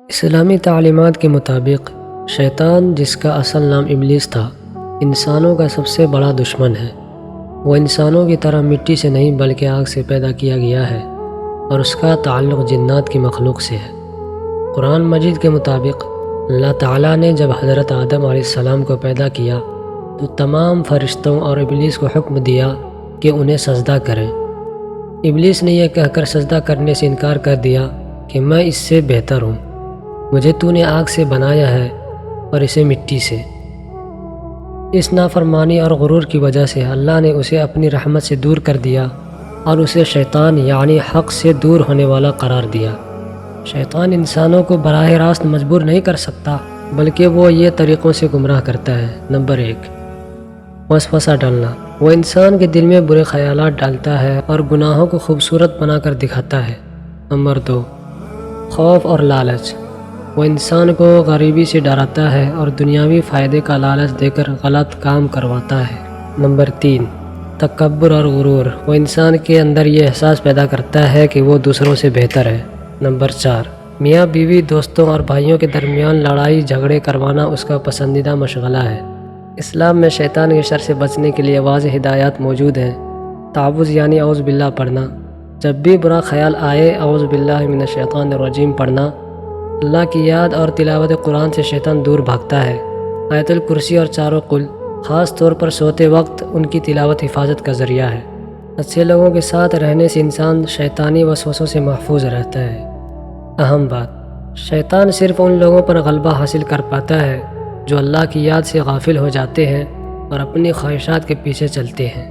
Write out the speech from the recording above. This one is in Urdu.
اسلامی تعلیمات کے مطابق شیطان، جس کا اصل نام ابلیس تھا، انسانوں کا سب سے بڑا دشمن ہے۔ وہ انسانوں کی طرح مٹی سے نہیں بلکہ آگ سے پیدا کیا گیا ہے، اور اس کا تعلق جنات کی مخلوق سے ہے۔ قرآن مجید کے مطابق اللہ تعالیٰ نے جب حضرت آدم علیہ السلام کو پیدا کیا تو تمام فرشتوں اور ابلیس کو حکم دیا کہ انہیں سجدہ کریں۔ ابلیس نے یہ کہہ کر سجدہ کرنے سے انکار کر دیا کہ میں اس سے بہتر ہوں، مجھے تو نے آگ سے بنایا ہے اور اسے مٹی سے۔ اس نافرمانی اور غرور کی وجہ سے اللہ نے اسے اپنی رحمت سے دور کر دیا اور اسے شیطان یعنی حق سے دور ہونے والا قرار دیا۔ شیطان انسانوں کو براہ راست مجبور نہیں کر سکتا، بلکہ وہ یہ طریقوں سے گمراہ کرتا ہے۔ نمبر 1، وسوسہ ڈالنا۔ وہ انسان کے دل میں برے خیالات ڈالتا ہے اور گناہوں کو خوبصورت بنا کر دکھاتا ہے۔ نمبر 2، خوف اور لالچ۔ وہ انسان کو غریبی سے ڈراتا ہے اور دنیاوی فائدے کا لالچ دے کر غلط کام کرواتا ہے۔ نمبر 3، تکبر اور غرور۔ وہ انسان کے اندر یہ احساس پیدا کرتا ہے کہ وہ دوسروں سے بہتر ہے۔ نمبر 4، میاں بیوی، دوستوں اور بھائیوں کے درمیان لڑائی جھگڑے کروانا اس کا پسندیدہ مشغلہ ہے۔ اسلام میں شیطان کے شر سے بچنے کے لیے واضح ہدایات موجود ہیں۔ تعوذ یعنی اعوذ باللہ پڑھنا، جب بھی برا خیال آئے اعوذ باللہ من الشیطان الرجیم پڑھنا۔ اللہ کی یاد اور تلاوت قرآن سے شیطان دور بھاگتا ہے۔ آیت الکرسی اور چاروں قل، خاص طور پر سوتے وقت ان کی تلاوت حفاظت کا ذریعہ ہے۔ اچھے لوگوں کے ساتھ رہنے سے انسان شیطانی وسوسوں سے محفوظ رہتا ہے۔ اہم بات، شیطان صرف ان لوگوں پر غلبہ حاصل کر پاتا ہے جو اللہ کی یاد سے غافل ہو جاتے ہیں اور اپنی خواہشات کے پیچھے چلتے ہیں۔